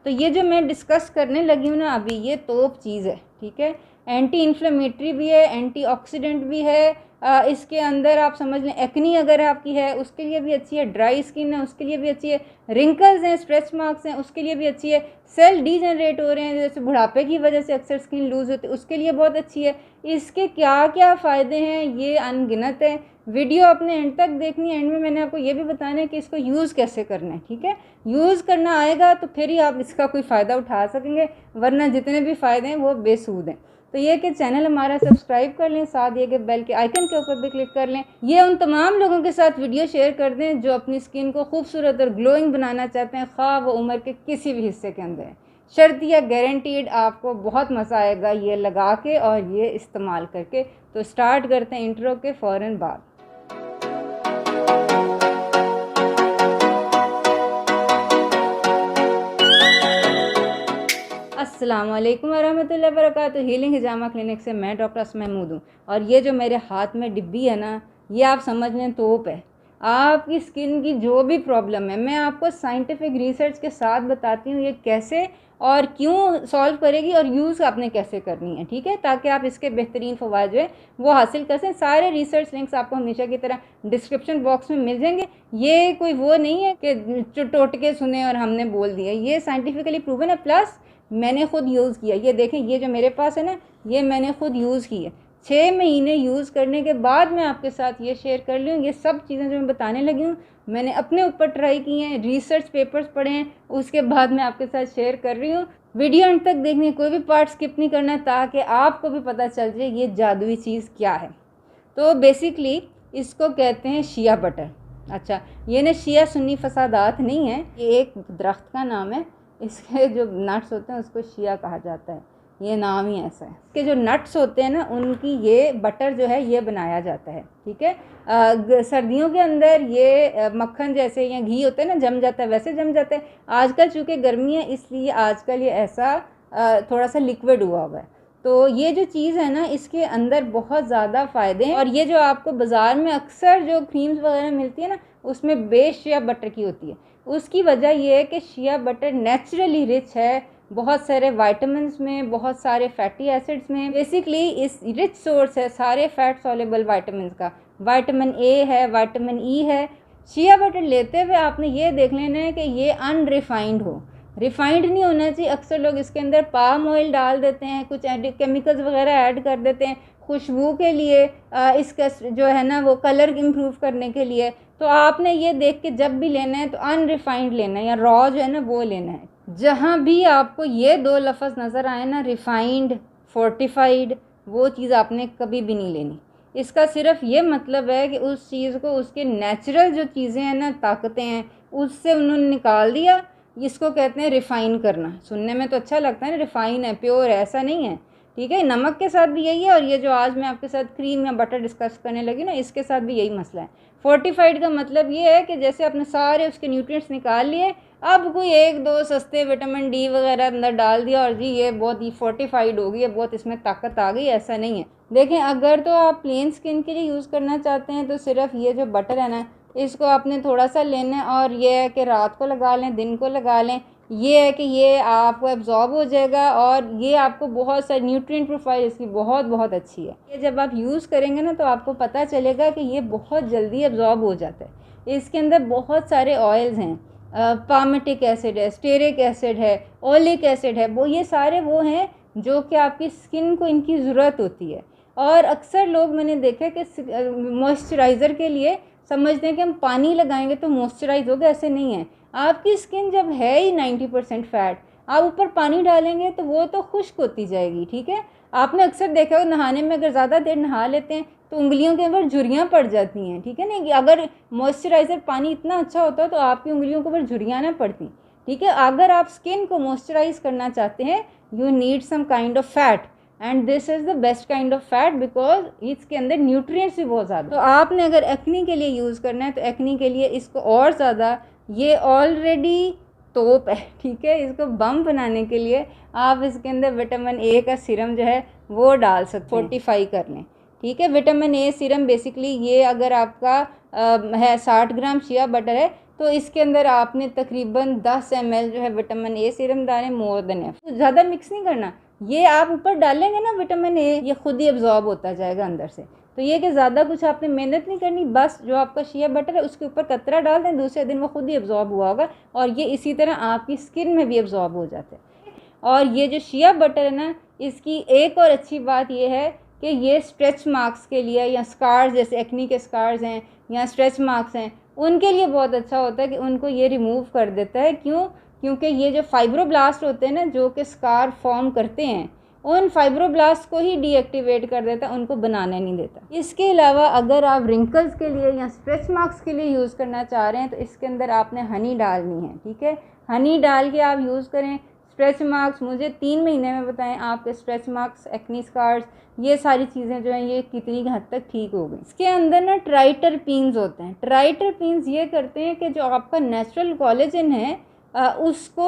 तो ये जो मैं डिस्कस करने लगी हूँ ना अभी, ये तोप चीज़ है, ठीक है। एंटी इन्फ्लेमेटरी भी है, एंटीऑक्सीडेंट भी है। इसके अंदर आप समझ लें एक्नी अगर आपकी है उसके लिए भी अच्छी है, ड्राई स्किन है उसके लिए भी अच्छी है, रिंकल्स हैं, स्ट्रेच मार्क्स हैं उसके लिए भी अच्छी है, सेल डीजनरेट हो रहे हैं जैसे बुढ़ापे की वजह से अक्सर स्किन लूज़ होती है उसके लिए बहुत अच्छी है। इसके क्या क्या फ़ायदे हैं ये अनगिनत है। वीडियो अपने एंड तक देखनी है। एंड में मैंने आपको ये भी बताना है कि इसको यूज़ कैसे करना है, ठीक है। यूज़ करना आएगा तो फिर ही आप इसका कोई फ़ायदा उठा सकेंगे, वरना जितने भी फ़ायदे हैं वो बेसूद हैं। तो ये कि चैनल हमारा सब्सक्राइब कर लें, साथ ये कि बेल के आइकन के ऊपर भी क्लिक कर लें। ये उन तमाम लोगों के साथ वीडियो शेयर कर दें जो अपनी स्किन को खूबसूरत और ग्लोइंग बनाना चाहते हैं, ख़्वाह वो उम्र के किसी भी हिस्से के अंदर है। शर्तिया गारंटीड आपको बहुत मज़ा आएगा ये लगा के और ये इस्तेमाल करके। तो स्टार्ट करते हैं इंट्रो के फ़ौरन बाद। अस्सलाम वालेकुम वरहमतुल्लाहि वबरकातुहू। हीलिंग हिजामा क्लिनिक से मैं डॉक्टर अस्मा महमूद हूँ। और ये जो मेरे हाथ में डिब्बी है ना, ये आप समझ लें तोप है। आपकी स्किन की जो भी प्रॉब्लम है मैं आपको साइंटिफिक रिसर्च के साथ बताती हूँ ये कैसे और क्यों सॉल्व करेगी और यूज़ आपने कैसे करनी है, ठीक है, ताकि आप इसके बेहतरीन फ़वाद जो है वो हासिल कर सकें। सारे रिसर्च लिंक्स आपको हमेशा की तरह डिस्क्रिप्शन बॉक्स में मिल जाएंगे। ये कोई वो नहीं है कि टोटके सुने और हमने बोल दिया, ये साइंटिफिकली प्रूवन है, प्लस मैंने ख़ुद यूज़ किया। ये देखें, ये जो मेरे पास है ना, ये मैंने ख़ुद यूज़ की है। 6 महीने यूज़ करने के बाद मैं आपके साथ ये शेयर कर लूँ। ये सब चीज़ें जो मैं बताने लगी हूँ मैंने अपने ऊपर ट्राई की हैं, रिसर्च पेपर्स पढ़े हैं, उसके बाद मैं आपके साथ शेयर कर रही हूँ। वीडियो अंत तक देखनी, कोई भी पार्ट स्किप नहीं करना, ताकि आपको भी पता चल जाए ये जादुई चीज़ क्या है। तो बेसिकली इसको कहते हैं शिया बटर। अच्छा, ये ना शिया सुन्नी फसादात नहीं है, ये एक दरख्त का नाम है। इसके जो नट्स होते हैं उसको शिया कहा जाता है, ये नाम ही ऐसा है। इसके जो नट्स होते हैं ना उनकी ये बटर जो है ये बनाया जाता है, ठीक है। सर्दियों के अंदर ये मक्खन जैसे या घी होता है ना, जम जाता है, वैसे जम जाता है। आजकल चूँकि गर्मी है इसलिए आजकल ये ऐसा थोड़ा सा लिक्विड हुआ है। तो ये जो चीज़ है ना इसके अंदर बहुत ज़्यादा फ़ायदे हैं। और ये जो आपको बाज़ार में अक्सर जो क्रीम्स वगैरह मिलती है ना उसमें बेस शिया बटर की होती है। उसकी वजह ये है कि शिया बटर नेचुरली रिच है बहुत सारे वाइटामिन्स में, बहुत सारे फैटी एसिड्स में। बेसिकली इस रिच सोर्स है सारे फैट सॉल्युबल वाइटामिन्स का। विटामिन ए है, विटामिन ई है। शिया बटर लेते हुए आपने ये देख लेना है कि ये अनरिफाइंड हो, रिफाइंड नहीं होना चाहिए। अक्सर लोग इसके अंदर पाम ऑयल डाल देते हैं, कुछ केमिकल्स वगैरह ऐड कर देते हैं खुशबू के लिए, इसका जो है ना वो कलर इम्प्रूव करने के लिए। तो आपने ये देख के जब भी लेना है तो अनरिफाइंड लेना है या रॉ जो है ना वो लेना है। जहाँ भी आपको ये दो लफ्ज़ नज़र आए ना, रिफाइंड, फोर्टिफाइड, वो चीज़ आपने कभी भी नहीं लेनी। इसका सिर्फ ये मतलब है कि उस चीज़ को उसके नेचुरल जो चीज़ें हैं ना, ताकतें हैं, उससे उन्होंने निकाल दिया। इसको कहते हैं रिफ़ाइन करना। सुनने में तो अच्छा लगता है ना, रिफ़ाइन है, प्योर है, ऐसा नहीं है, ठीक है। नमक के साथ भी यही है और ये जो आज मैं आपके साथ क्रीम या बटर डिस्कस करने लगी ना इसके साथ भी यही मसला है। फोर्टिफाइड का मतलब ये है कि जैसे आपने सारे उसके न्यूट्रिएंट्स निकाल लिए, अब कोई एक दो सस्ते विटामिन डी वगैरह अंदर डाल दिया और जी ये बहुत ही फोर्टिफाइड हो गई है, बहुत इसमें ताकत आ गई, ऐसा नहीं है। देखें, अगर तो आप प्लेन स्किन के लिए यूज़ करना चाहते हैं तो सिर्फ ये जो बटर है ना इसको आपने थोड़ा सा लेना है और ये है कि रात को लगा लें, दिन को लगा लें। ये है कि ये आपको एब्जॉर्ब हो जाएगा और ये आपको बहुत सारी न्यूट्रिएंट प्रोफाइल इसकी बहुत बहुत अच्छी है। ये जब आप यूज़ करेंगे ना तो आपको पता चलेगा कि ये बहुत जल्दी एब्जॉर्ब हो जाता है। इसके अंदर बहुत सारे ऑयल्स हैं, पामेटिक एसिड है, स्टेरिक एसिड है, ओलिक एसिड है, वो ये सारे वो हैं जो कि आपकी स्किन को इनकी ज़रूरत होती है। और अक्सर लोग मैंने देखा कि मॉइस्चराइज़र के लिए समझते हैं कि हम पानी लगाएंगे तो मॉइस्चराइज होगा, ऐसे नहीं है। आपकी स्किन जब है ही 90% फैट, आप ऊपर पानी डालेंगे तो वो तो खुश्क होती जाएगी, ठीक है। आपने अक्सर देखा हो नहाने में अगर ज़्यादा देर नहा लेते हैं तो उंगलियों के ऊपर झुर्रियाँ पड़ जाती हैं, ठीक है ना। कि अगर मॉइस्चराइज़र पानी इतना अच्छा होता तो आपकी उंगलियों के ऊपर झुर्रियाँ ना पड़ती, ठीक है। अगर आप स्किन को मॉइस्चराइज करना चाहते हैं you need some kind of fat and this is the best kind of fat because इसके अंदर न्यूट्रिएंट्स भी बहुत ज़्यादा। तो आपने अगर एक्नी के लिए यूज़ करना है तो एक्नी के लिए इसको और ज़्यादा, ये ऑलरेडी तोप है, ठीक है। इसको बम बनाने के लिए आप इसके अंदर विटामिन ए का सीरम जो है वो डाल सकते हैं, फोर्टिफाई कर लें, ठीक है। विटामिन ए सीरम बेसिकली ये अगर आपका है 60 ग्राम शिया बटर है तो इसके अंदर आपने तकरीबन 10 ml जो है विटामिन ए सीरम डालें, मोर देन एफ। तो ज़्यादा मिक्स नहीं करना, ये आप ऊपर डालेंगे ना विटामिन ए, ये खुद ही एब्जॉर्ब होता जाएगा अंदर से। तो ये कि ज़्यादा कुछ आपने मेहनत नहीं करनी, बस जो आपका शिया बटर है उसके ऊपर कतरा डाल दें, दूसरे दिन वो खुद ही एब्जॉर्ब हुआ होगा और ये इसी तरह आपकी स्किन में भी एब्जॉर्ब हो जाते हैं। और ये जो शिया बटर है ना, इसकी एक और अच्छी बात ये है कि ये स्ट्रेच मार्क्स के लिए या स्कार्स, जैसे एक्नी के स्कार्स हैं या स्ट्रेच मार्क्स हैं, उनके लिए बहुत अच्छा होता है कि उनको ये रिमूव कर देता है। क्यों? क्योंकि ये जो फाइब्रोब्लास्ट होते हैं ना, जो कि स्कार फॉर्म करते हैं, उन फाइब्रोब्लास्ट को ही डीएक्टिवेट कर देता है, उनको बनाने नहीं देता। इसके अलावा अगर आप रिंकल्स के लिए या स्ट्रेच मार्क्स के लिए यूज़ करना चाह रहे हैं तो इसके अंदर आपने हनी डालनी है, ठीक है। हनी डाल के आप यूज़ करें। स्ट्रेच मार्क्स, मुझे 3 महीने में बताएं आपके स्ट्रेच मार्क्स, एक्नी स्कार्स, ये सारी चीज़ें जो हैं ये कितनी हद तक ठीक हो गई। इसके अंदर ना ट्राइटरपीन्स होते हैं। ट्राइटरपीन्स ये करते हैं कि जो आपका नेचुरल कोलेजन है उसको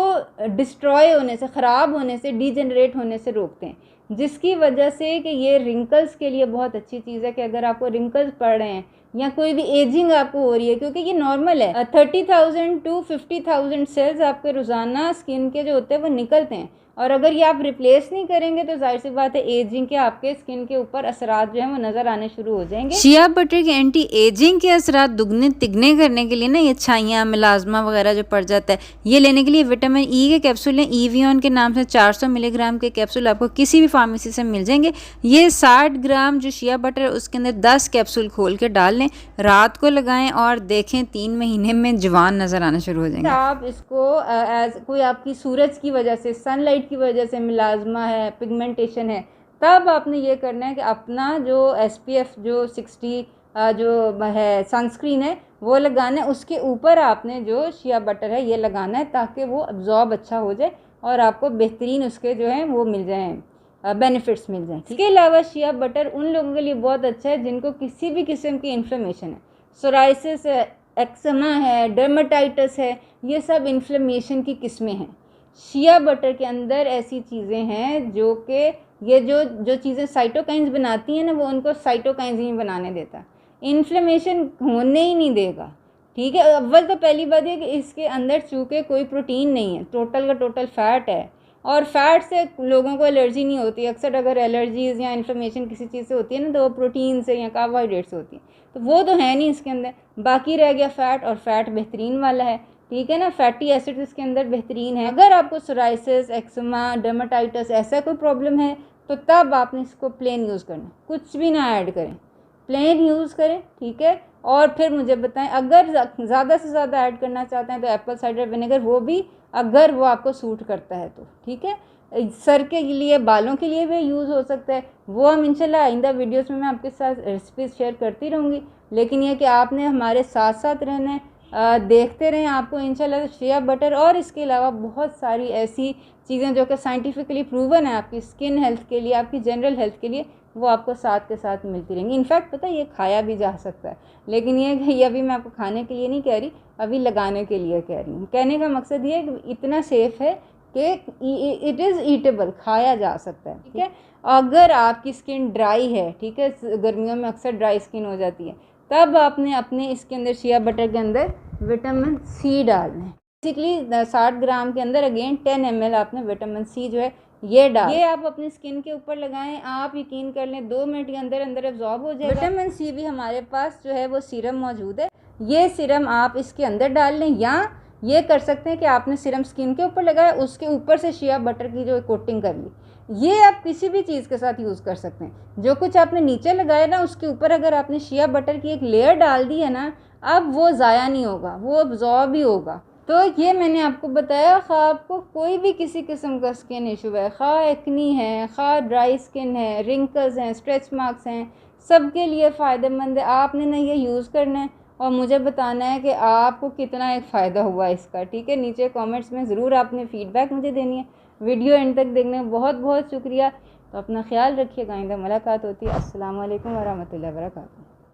डिस्ट्रॉय होने से, ख़राब होने से, डीजनरेट होने से रोकते हैं, जिसकी वजह से कि ये रिंकल्स के लिए बहुत अच्छी चीज़ है कि अगर आपको रिंकल्स पड़ रहे हैं या कोई भी एजिंग आपको हो रही है, क्योंकि ये नॉर्मल है, 30,000 टू 50,000 सेल्स आपके रोज़ाना स्किन के जो होते हैं वो निकलते हैं, और अगर ये आप रिप्लेस नहीं करेंगे तो जाहिर सी बात है एजिंग के आपके स्किन के ऊपर असरात जो है वो नज़र आने शुरू हो जाएंगे। शिया बटर के एंटी एजिंग के असरात दुगने तिगने करने के लिए ना, ये छाइयाँ, मिलाजमा वगैरह जो पड़ जाता है, ये लेने के लिए विटामिन ई के कैप्सूल हैं। ईवियन के नाम से 400 मिलीग्राम के कैप्सूल आपको किसी भी फार्मेसी से मिल जाएंगे। ये 60 ग्राम जो शिया बटर है उसके अंदर 10 कैप्सूल खोल के डाल लें, रात को लगाएं और देखें 3 महीने में जवान नज़र आना शुरू हो जाएंगे। आप इसको एज कोई आपकी सूरज की वजह से, सनलाइट की वजह से मिलाजमा है, पिगमेंटेशन है, तब आपने ये करना है कि अपना जो SPF जो 60 जो है सनस्क्रीन है वो लगाना है, उसके ऊपर आपने जो शिया बटर है ये लगाना है ताकि वो अब्जॉर्ब अच्छा हो जाए और आपको बेहतरीन उसके जो हैं वो मिल जाएँ, बेनिफिट्स मिल जाएँ। इसके अलावा शिया बटर उन लोगों के लिए बहुत अच्छा है जिनको किसी भी किस्म की इन्फ्लेमेशन है, सोराइसिस है, एक्समा है, डर्माटाइटिस है, ये सब इन्फ्लेमेशन की किस्में हैं। शिया बटर के अंदर ऐसी चीज़ें हैं जो कि ये जो चीज़ें साइटोकाइंस बनाती हैं ना, वो उनको साइटोकाइंस ही बनाने देता, इन्फ्लेमेशन होने ही नहीं देगा, ठीक है। अव्वल तो पहली बात ये कि इसके अंदर चूँकि कोई प्रोटीन नहीं है, टोटल का टोटल फ़ैट है, और फैट से लोगों को एलर्जी नहीं होती। अक्सर अगर एलर्जीज़ या इन्फ्लेमेशन किसी चीज़ से होती है ना तो वो प्रोटीन से या कार्बोहाइड्रेट से होती है, तो वो तो है नहीं इसके अंदर। बाकी रह गया फ़ैट, और फ़ैट बेहतरीन वाला है, ठीक है ना। फैटी एसिड्स इसके अंदर बेहतरीन है। अगर आपको सोराइसिस, एक्समा, डर्माटाइटिस ऐसा कोई प्रॉब्लम है तो तब आपने इसको प्लेन यूज़ करना, कुछ भी ना ऐड करें, प्लेन यूज़ करें, ठीक है। और फिर मुझे बताएं, अगर ज़्यादा से ज़्यादा ऐड करना चाहते हैं तो एप्पल साइडर विनेगर, वो भी अगर वो आपको सूट करता है तो ठीक है। सर के लिए, बालों के लिए भी यूज़ हो सकता है, वो हम इंशाल्लाह आइंदा वीडियोस में मैं आपके साथ रेसिपीज़ शेयर करती रहूँगी। लेकिन ये कि आपने हमारे साथ साथ रहना है, देखते रहें, आपको इंशाल्लाह शिया बटर और इसके अलावा बहुत सारी ऐसी चीज़ें जो कि साइंटिफिकली प्रूवन है आपकी स्किन हेल्थ के लिए, आपकी जनरल हेल्थ के लिए, वो आपको साथ के साथ मिलती रहेंगी। इनफैक्ट पता है ये खाया भी जा सकता है, लेकिन ये अभी मैं आपको खाने के लिए नहीं कह रही, अभी लगाने के लिए कह रही हूँ। कहने का मकसद ये है कि इतना सेफ़ है कि इट इज़ ईटेबल, खाया जा सकता है, ठीक है। अगर आपकी स्किन ड्राई है, ठीक है, गर्मियों में अक्सर ड्राई स्किन हो जाती है, तब आपने अपने इसके अंदर शिया बटर के अंदर विटामिन सी डालना है। बेसिकली 60 ग्राम के अंदर अगेन 10 ml आपने विटामिन सी जो है ये आप अपनी स्किन के ऊपर लगाएं, आप यकीन कर लें 2 मिनट के अंदर अंदर एब्जॉर्ब हो जाएगा। विटामिन सी भी हमारे पास जो है वो सीरम मौजूद है, ये सीरम आप इसके अंदर डाल लें, या ये कर सकते हैं कि आपने सीरम स्किन के ऊपर लगाया, उसके ऊपर से शिया बटर की जो कोटिंग कर ली, ये आप किसी भी चीज़ के साथ यूज़ कर सकते हैं। जो कुछ आपने नीचे लगाया ना, उसके ऊपर अगर आपने शिया बटर की एक लेयर डाल दी है ना, अब वो ज़ाया नहीं होगा, वो अब्जॉर्ब ही होगा। तो ये मैंने आपको बताया, खा आपको कोई भी किसी किस्म का स्किन इशू है, खा एक्नी है, खा ड्राई स्किन है, रिंकल्स हैं, स्ट्रेच मार्क्स हैं, सबके लिए फ़ायदेमंद है। आपने ना ये यूज़ करना है और मुझे बताना है कि आपको कितना एक फ़ायदा हुआ इसका, ठीक है। नीचे कमेंट्स में ज़रूर आपने फ़ीडबैक मुझे देनी है। वीडियो एंड तक देखने में बहुत बहुत शुक्रिया। तो अपना ख्याल रखिएगा, आइंदा मुलाकात होती है। अस्सलाम वालेकुम वरहमतुल्लाहि वबरकातुहू।